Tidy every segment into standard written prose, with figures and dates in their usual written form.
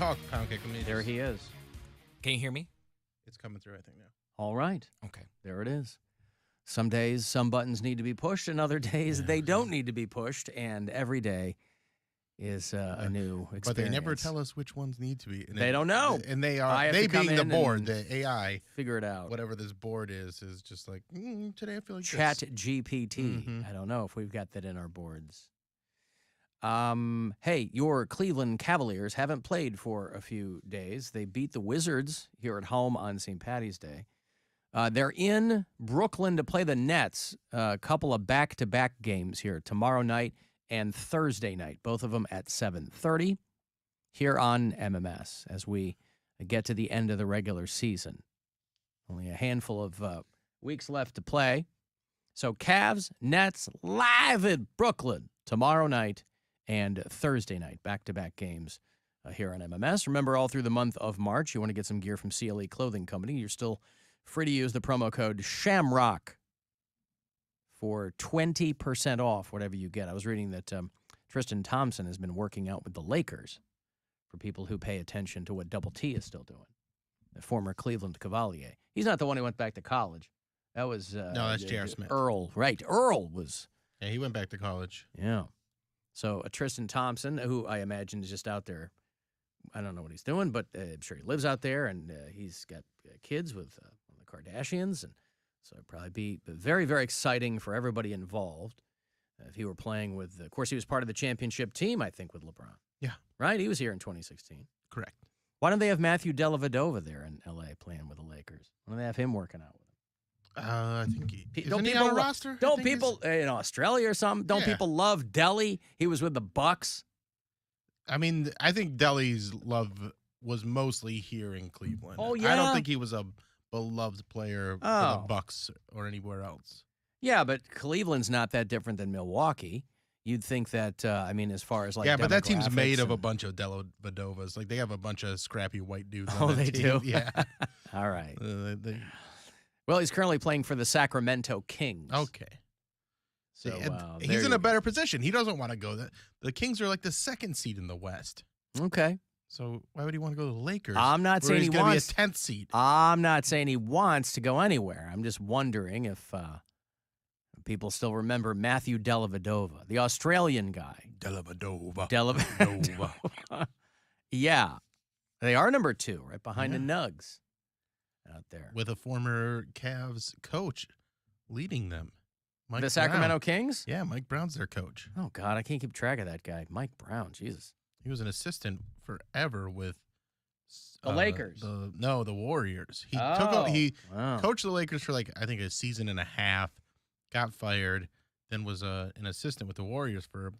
talk, Poundcake. There he is. Can you hear me? It's coming through, I think, now. All right. Okay. There it is. Some days, some buttons need to be pushed, and other days, they don't need to be pushed, and every day is a new experience. But they never tell us which ones need to be. They don't know. And they being the board, the AI. Figure it out. Whatever this board is just like, today I feel like Chat this. GPT. I don't know if we've got that in our boards. Hey, your Cleveland Cavaliers haven't played for a few days. They beat the Wizards here at home on St. Patty's Day. They're in Brooklyn to play the Nets, a couple of back-to-back games here tomorrow night and Thursday night, both of them at 7:30 here on MMS as we get to the end of the regular season. Only a handful of weeks left to play. So Cavs, Nets, live in Brooklyn tomorrow night and Thursday night, back-to-back games here on MMS. Remember, all through the month of March, you want to get some gear from CLE Clothing Company. You're still free to use the promo code SHAMROCK for 20% off whatever you get. I was reading that Tristan Thompson has been working out with the Lakers, for people who pay attention to what Double T is still doing, the former Cleveland Cavalier. He's not the one who went back to college. That was no, that's J.R. Smith. Earl, right. Earl was. Yeah, he went back to college. Yeah. So Tristan Thompson, who I imagine is just out there, I don't know what he's doing, but I'm sure he lives out there, and he's got kids with the Kardashians, and so it'd probably be very, very exciting for everybody involved if he were playing with, of course, he was part of the championship team, I think, with LeBron. Yeah. Right? He was here in 2016. Correct. Why don't they have Matthew Dellavedova there in L.A. playing with the Lakers? Why don't they have him working out with them? I think don't he people on a roster? Don't people in Australia or something? Don't people love Delly? He was with the Bucks. I mean, I think Delly's love was mostly here in Cleveland. Oh yeah. I don't think he was a beloved player for the Bucks or anywhere else. Yeah, but Cleveland's not that different than Milwaukee. You'd think that. I mean, as far as like but that team's made of and... a bunch of Dellavedovas. Like they have a bunch of scrappy white dudes. Oh, on that they team. do. Yeah. All right. Well, he's currently playing for the Sacramento Kings. Okay. So he's in a better position. He doesn't want to go. The Kings are like the second seed in the West. Okay. So why would he want to go to the Lakers? I'm not saying he's he wants to be a 10th seed. I'm not saying he wants to go anywhere. I'm just wondering if people still remember Matthew Dellavedova, the Australian guy. Dellavedova. Yeah. They are number 2, right behind the Nugs out there. With a former Cavs coach leading them. Mike the Sacramento Brown. Kings? Yeah, Mike Brown's their coach. Oh, God, I can't keep track of that guy. Mike Brown, Jesus. He was an assistant forever with the Lakers. The Warriors. He coached the Lakers for I think a season and a half, got fired, then was an assistant with the Warriors for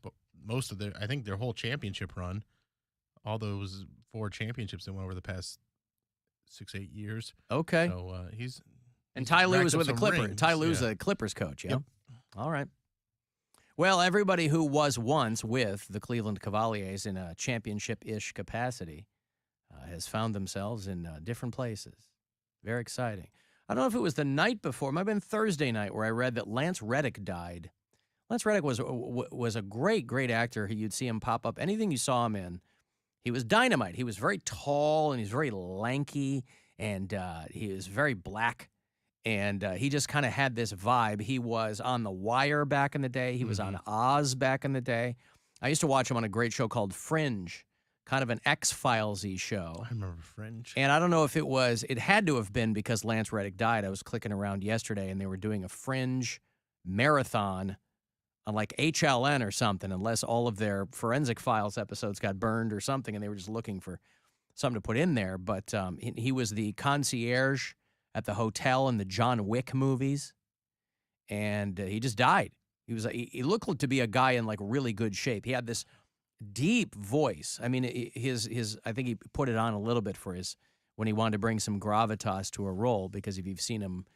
most of their whole championship run. All those 4 championships that went over the past 6-8 years. Okay. So and Ty Lue was with the Clippers. Rings. Ty Lue's the Clippers coach, yeah? Yep. All right. Well, everybody who was once with the Cleveland Cavaliers in a championship-ish capacity has found themselves in different places. Very exciting. I don't know if it was the night before. It might have been Thursday night where I read that Lance Reddick died. Lance Reddick was a great, great actor. You'd see him pop up. Anything you saw him in, he was dynamite. He was very tall, and he's very lanky, and he was very black. And he just kind of had this vibe. He was on The Wire back in the day. He was on Oz back in the day. I used to watch him on a great show called Fringe, kind of an X-Files-y show. I remember Fringe. And I don't know if it had to have been because Lance Reddick died. I was clicking around yesterday, and they were doing a Fringe marathon on like HLN or something, unless all of their Forensic Files episodes got burned or something, and they were just looking for something to put in there. But he was the concierge at the hotel in the John Wick movies, and he just died. He looked to be a guy in like really good shape. He had this deep voice. I mean, I think he put it on a little bit for when he wanted to bring some gravitas to a role, because if you've seen him,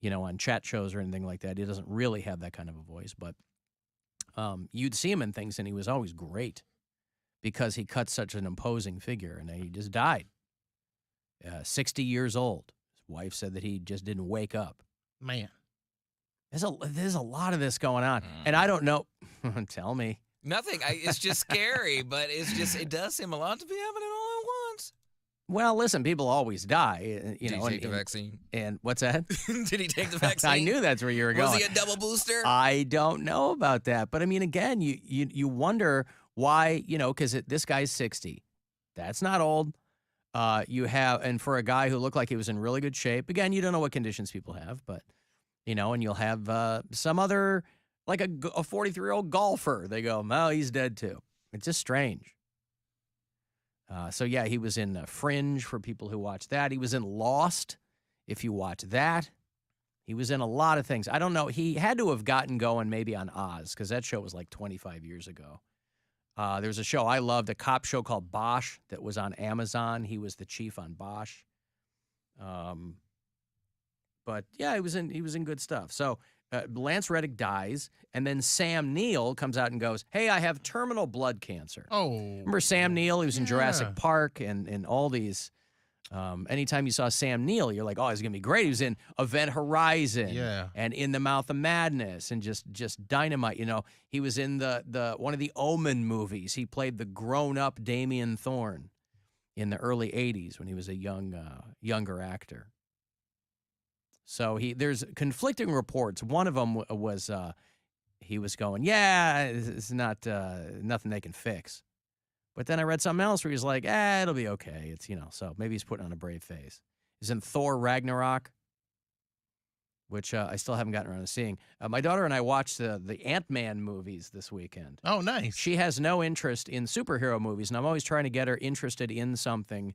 on chat shows or anything like that, he doesn't really have that kind of a voice. But you'd see him in things, and he was always great because he cut such an imposing figure, and he just died. 60 years old. Wife said that he just didn't wake up. Man, there's a lot of this going on, and I don't know. Tell me. Nothing. It's just scary, but it does seem a lot to be happening all at once. Well, listen, people always die. Did he take the vaccine? And what's that? Did he take the vaccine? I knew that's where you were going. Was he a double booster? I don't know about that. But, I mean, again, you wonder why, because this guy's 60. That's not old. And for a guy who looked like he was in really good shape, again, you don't know what conditions people have, but, and you'll have some other, like a 43-year-old golfer. They go, well, he's dead too. It's just strange. So, yeah, he was in Fringe for people who watch that. He was in Lost, if you watch that. He was in a lot of things. I don't know. He had to have gotten going maybe on Oz, because that show was like 25 years ago. There was a show I loved, a cop show called Bosch that was on Amazon. He was the chief on Bosch. But, yeah, he was in good stuff. So Lance Reddick dies, and then Sam Neill comes out and goes, hey, I have terminal blood cancer. Oh. Remember Sam Neill? He was in Jurassic Park and all these. Anytime you saw Sam Neill, you're like, oh, he's going to be great. He was in Event Horizon and In the Mouth of Madness and just dynamite. He was in the one of the Omen movies. He played the grown-up Damien Thorne in the early 80s when he was a younger actor. So there's conflicting reports. One of them was he was going, it's not nothing they can fix. But then I read something else where he's like, it'll be okay. It's, so maybe he's putting on a brave face. He's in Thor Ragnarok, which I still haven't gotten around to seeing. My daughter and I watched the Antman movies this weekend. Oh, nice. She has no interest in superhero movies, and I'm always trying to get her interested in something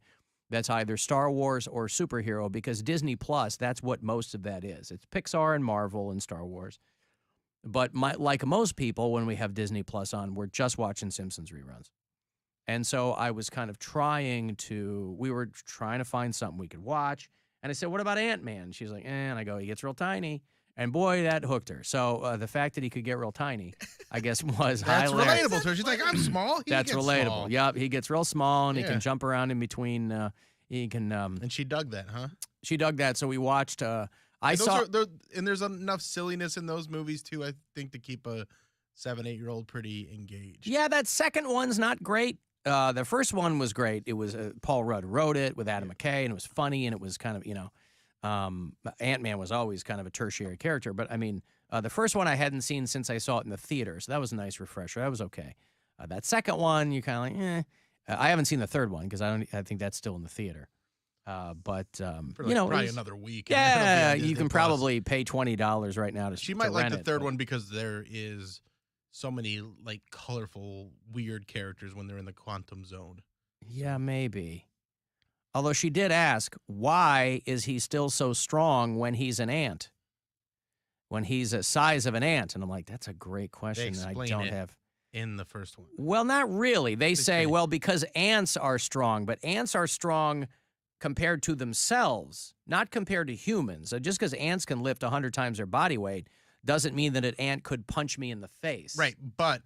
that's either Star Wars or superhero, because Disney Plus, that's what most of that is. It's Pixar and Marvel and Star Wars. But like most people, when we have Disney Plus on, we're just watching Simpsons reruns. And so I was kind of we were trying to find something we could watch. And I said, what about Ant-Man? She's like, and I go, he gets real tiny. And boy, that hooked her. So the fact that he could get real tiny, I guess, was That's hilarious. relatable to her. She's like, I'm small. That's relatable. Small. Yep, he gets real small, and he can jump around in between. He can. And she dug that, huh? She dug that. So we watched. And there's enough silliness in those movies too, I think, to keep a 7-8-year-old pretty engaged. Yeah, that second one's not great. The first one was great. It was Paul Rudd wrote it with Adam McKay, and it was funny, and it was kind of Ant-Man was always kind of a tertiary character. But I mean, the first one I hadn't seen since I saw it in the theater, so that was a nice refresher. That was okay. That second one, you kind of like, I haven't seen the third one because I think that's still in the theater. But probably another week. Yeah, you can probably pay $20 right now to. She might like the third one because there is so many like colorful, weird characters when they're in the quantum zone. Yeah, maybe. Although she did ask, why is he still so strong when he's an ant? When he's the size of an ant? And I'm like, that's a great question. They I explain don't it have. In the first one. Well, not really. They say, well, because ants are strong, but ants are strong compared to themselves, not compared to humans. So just because ants can lift 100 times their body weight doesn't mean that an ant could punch me in the face. Right, but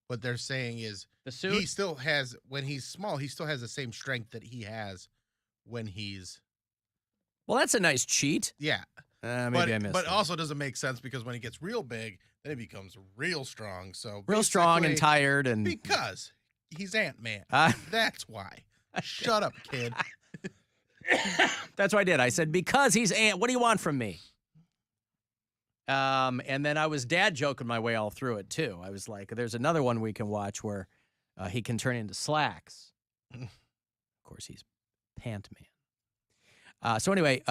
what they're saying is the suit? He still has, when he's small, he still has the same strength that he has when he's... Well, that's a nice cheat. Yeah. Maybe I missed But it. also doesn't make sense because when he gets real big, then he becomes real strong. So real strong and tired. And because he's Ant-Man. That's why. Shut up, kid. That's what I did. I said, because he's Ant, what do you want from me? And then I was dad joking my way all through it, too. I was like, there's another one we can watch where he can turn into slacks. Of course, he's Pant-Man. So anyway,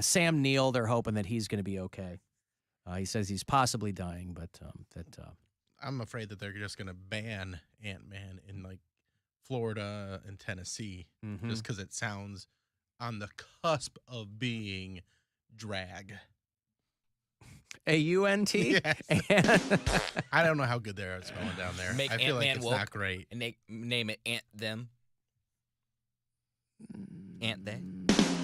Sam Neill, they're hoping that he's going to be okay. He says he's possibly dying, but I'm afraid that they're just going to ban Ant-Man in like Florida and Tennessee just because it sounds on the cusp of being drag. A-U-N-T? Yes. I don't know how good they're at spelling down there. Make I feel Ant-Man like it's woke not great. And name it Ant Them. Ant They.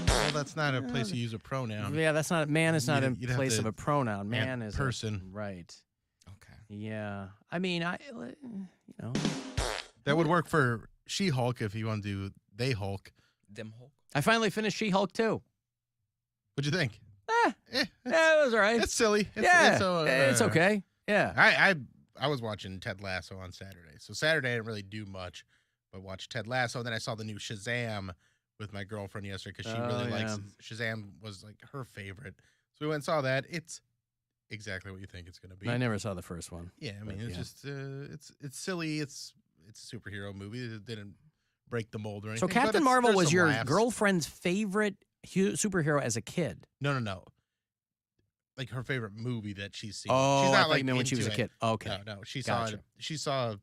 Well, that's not a place to use a pronoun. Yeah, that's not. Man is not a place of a pronoun. Man is person. Right. Okay. Yeah. I mean, That would work for She-Hulk if you want to do They Hulk. Them Hulk. I finally finished She-Hulk too. What'd you think? Yeah, it was all right. It's silly. It's okay. Yeah. I was watching Ted Lasso on Saturday. So Saturday I didn't really do much, but watched Ted Lasso. Then I saw the new Shazam with my girlfriend yesterday because she really likes Shazam. Was like her favorite, so we went and saw that. It's exactly what you think it's going to be. I never saw the first one. Yeah, I mean, it's just it's silly. It's a superhero movie. It didn't break the mold or anything. So Captain Marvel was your laughs. girlfriend's favorite superhero as a kid? No. Like her favorite movie that she's seen. Oh, she's not like when she was a kid. Okay. No. She saw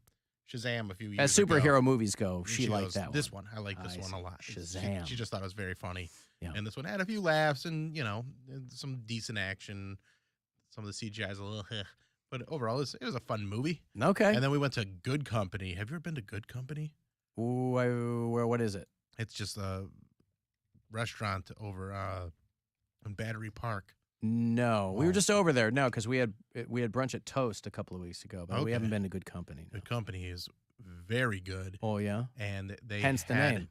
Shazam a few years as ago. superhero movies go, she liked goes, that one. This one. I like this one a lot. Shazam. She just thought it was very funny. Yeah. And this one had a few laughs and, some decent action. Some of the CGI is a little but overall it was a fun movie. Okay. And then we went to Good Company. Have you ever been to Good Company? Ooh, what is it? It's just a restaurant over in Battery Park. No, we were just over there. No, because we had brunch at Toast a couple of weeks ago, but we haven't been to Good Company. No. Good Company is very good. Oh yeah, and they hence the name.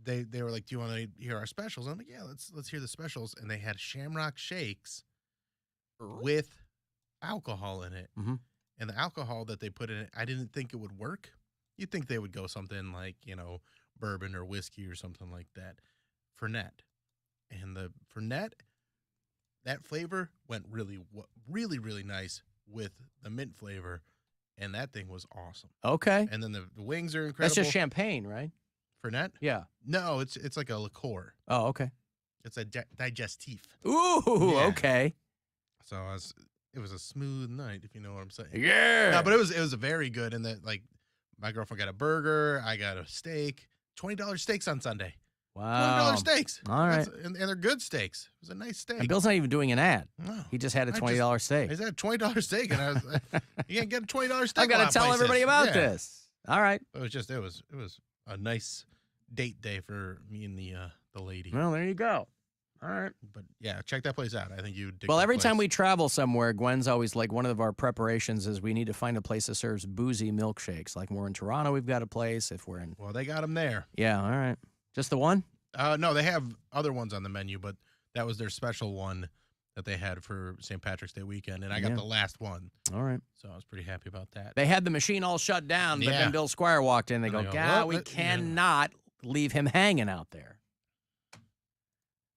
They were like, "Do you want to hear our specials?" I'm like, "Yeah, let's hear the specials." And they had Shamrock Shakes with alcohol in it, and the alcohol that they put in it, I didn't think it would work. You'd think they would go something like bourbon or whiskey or something like that. Fernet, and the Fernet. That flavor went really, really nice with the mint flavor, and that thing was awesome. Okay. And then the wings are incredible. That's just champagne, right? Fernet? Yeah. No, it's like a liqueur. Oh, okay. It's a digestif. Ooh, okay. So it was a smooth night, if you know what I'm saying. Yeah. No, but it was very good, and that my girlfriend got a burger, I got a steak. $20 steaks on Sunday. Wow. $20 steaks. All right. And they're good steaks. It was a nice steak. And Bill's not even doing an ad. No. He just had a $20 steak. He said a $20 steak, and I was you can't get a $20 steak. I've got to tell everybody about this. All right. It was a nice date day for me and the lady. Well, there you go. All right. But yeah, check that place out. I think you dig Well, that every place. time we travel somewhere, Gwen's always like, one of our preparations is we need to find a place that serves boozy milkshakes. Like when we're in Toronto, we've got a place. If we're in. Well, they got them there. Yeah. All right. Just the one? No, they have other ones on the menu, but that was their special one that they had for St. Patrick's Day weekend, and I got the last one. All right. So I was pretty happy about that. They had the machine all shut down, but then Bill Squire walked in. They go, we cannot leave him hanging out there.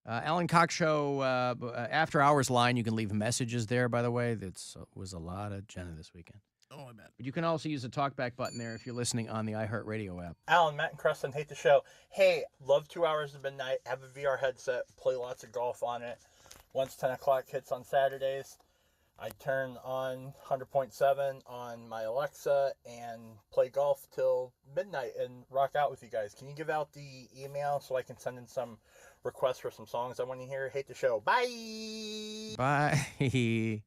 Alan Cox Show after hours line. You can leave messages there, by the way. That was a lot of Jenna this weekend. Oh, I bet. But you can also use the talkback button there if you're listening on the iHeartRadio app. Alan, Matt, and Preston, hate the show. Hey, love 2 hours of midnight. Have a VR headset. Play lots of golf on it. Once 10 o'clock hits on Saturdays, I turn on 100.7 on my Alexa and play golf till midnight and rock out with you guys. Can you give out the email so I can send in some requests for some songs I want to hear? Hate the show. Bye. Bye.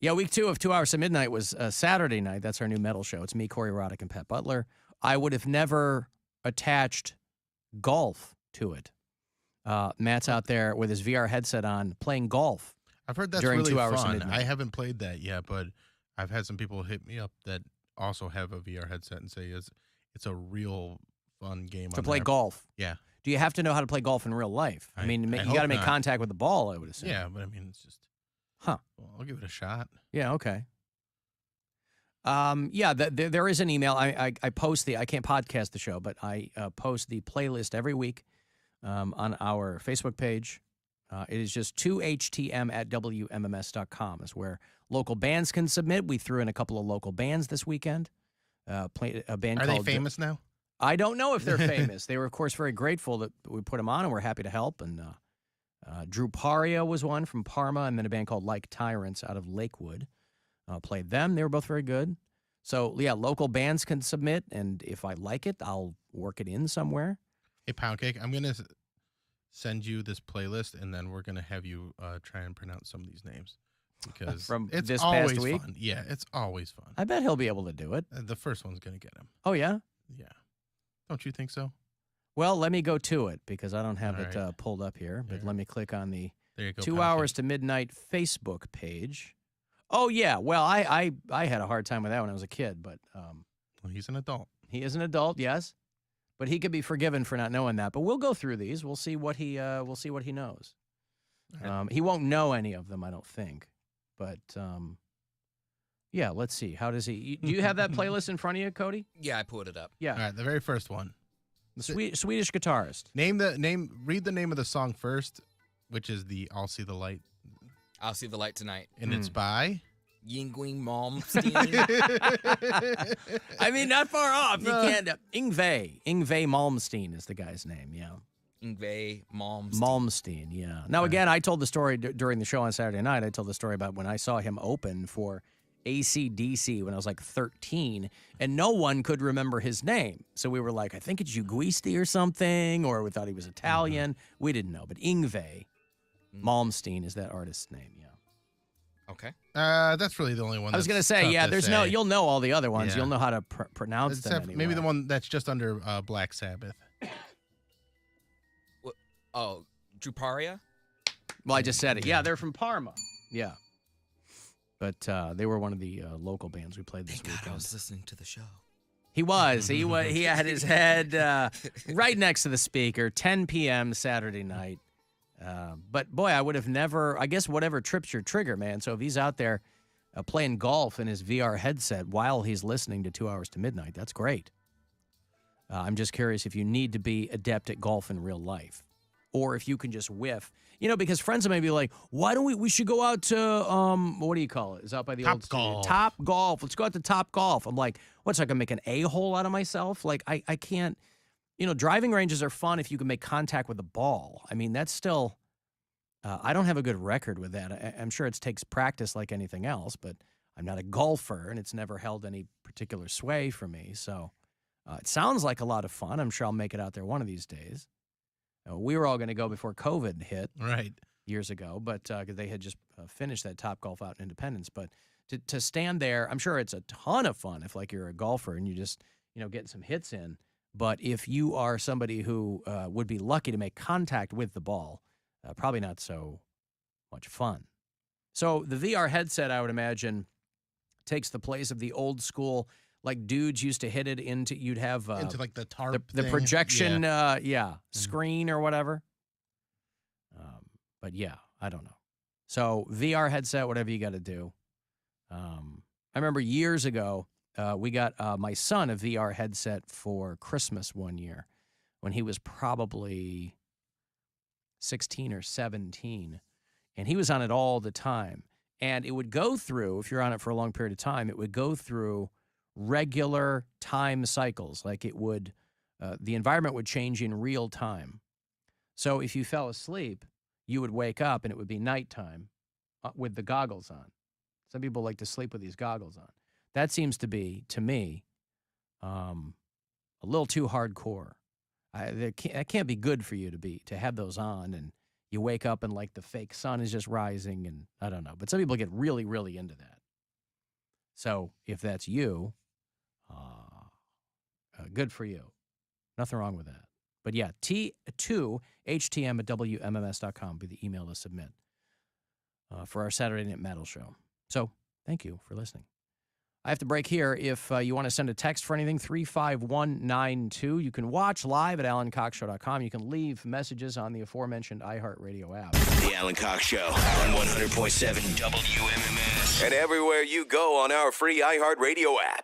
Yeah, week 2 of 2 Hours to Midnight was Saturday night. That's our new metal show. It's me, Corey Roddick, and Pat Butler. I would have never attached golf to it. Matt's out there with his VR headset on playing golf. I've heard that's during really 2 hours to fun. midnight. I haven't played that yet, but I've had some people hit me up that also have a VR headset and say it's a real fun game To play golf. Yeah. Do you have to know how to play golf in real life? I mean, you got to make contact with the ball, I would assume. Yeah, but I mean, it's just. Huh. Well, I'll give it a shot. Yeah, okay. There is an email. I post I can't podcast the show, but I post the playlist every week on our Facebook page. It is just 2htm@wmms.com is where local bands can submit. We threw in a couple of local bands this weekend. Played a band Are called... they famous now? I don't know if they're famous. They were, of course, very grateful that we put them on, and we're happy to help. And Drew Paria was one from Parma, and then a band called Like Tyrants out of Lakewood. Played them. They were both very good. So, yeah, local bands can submit, and if I like it, I'll work it in somewhere. Hey, Poundcake, I'm going to send you this playlist, and then we're going to have you try and pronounce some of these names. Because from it's this always past week? fun. Yeah, it's always fun. I bet he'll be able to do it. The first one's going to get him. Oh, yeah? Yeah. Don't you think so? Well, let me go to it because I don't have All it right. pulled up here. But There. let me click on the There you go. 2 Hours to Midnight Facebook page. Oh, yeah. Well, I had a hard time with that when I was a kid, but Well, he's an adult. he is an adult, yes. But he could be forgiven for not knowing that. But we'll go through these. We'll see what he knows. All right. He won't know any of them, I don't think. But yeah, let's see. How does he? Do you have that playlist in front of you, Cody? Yeah, I pulled it up. Yeah. All right, the very first one. Swedish guitarist. Read the name of the song first, which is the "I'll See the Light," I'll see the light tonight. and it's by. Yingwing Malmsteen. I mean, not far off. No. You can't. Yngve Malmsteen is the guy's name. Yeah. Yngve Malmsteen. Malmsteen. Yeah. Now again, I told the story during the show on Saturday night. I told the story about when I saw him open for AC/DC when I was like 13, and no one could remember his name. So we were like, I think it's Uguisti or something, or we thought he was Italian. We didn't know, but Yngve Malmsteen is that artist's name. Yeah. Okay. That's really the only one. I was gonna say, yeah. There's no. You'll know all the other ones. Yeah. You'll know how to pronounce them. Except maybe the one that's just under Black Sabbath. Oh, Druparia? Well, I just said it. Yeah, they're from Parma. Yeah. But they were one of the local bands we played this Thank God weekend. I was listening to the show. He was. He had his head right next to the speaker, 10 p.m. Saturday night. But, boy, I would have never, I guess whatever trips your trigger, man. So if he's out there playing golf in his VR headset while he's listening to 2 Hours to Midnight, that's great. I'm just curious if you need to be adept at golf in real life or if you can just whiff. You know, because friends may be like, why don't we should go out to, what do you call it? Is out by the old Golf. Top Golf. Let's go out to Top Golf. I'm like, what's I going to make an a-hole out of myself? Like, I can't, driving ranges are fun if you can make contact with the ball. I mean, that's still, I don't have a good record with that. I'm sure it takes practice like anything else, but I'm not a golfer and it's never held any particular sway for me. So it sounds like a lot of fun. I'm sure I'll make it out there one of these days. We were all going to go before COVID hit years ago, but because they had just finished that Top Golf out in Independence. But to stand there, I'm sure it's a ton of fun if, like, you're a golfer and you just, getting some hits in. But if you are somebody who would be lucky to make contact with the ball, probably not so much fun. So the VR headset, I would imagine, takes the place of the old school, like dudes used to hit it into, you'd have into like the tarp the thing. projection screen or whatever. But yeah, I don't know. So VR headset, whatever you got to do. I remember years ago, we got my son a VR headset for Christmas one year when he was probably 16 or 17, and he was on it all the time. And it would go through, if you're on it for a long period of time, it would go through regular time cycles. Like it would, the environment would change in real time. So if you fell asleep, you would wake up and it would be nighttime with the goggles on. Some people like to sleep with these goggles on. That seems to be, to me, a little too hardcore. That can't be good for you to have those on and you wake up and like the fake sun is just rising and I don't know. But some people get really, really into that. So if that's you, good for you. Nothing wrong with that. But yeah, T2HTM@WMMS.com would be the email to submit for our Saturday Night Metal show. So thank you for listening. I have to break here. If you want to send a text for anything, 35192. You can watch live at AlanCoxShow.com. You can leave messages on the aforementioned iHeartRadio app. The Alan Cox Show on 100.7 WMMS. And everywhere you go on our free iHeartRadio app.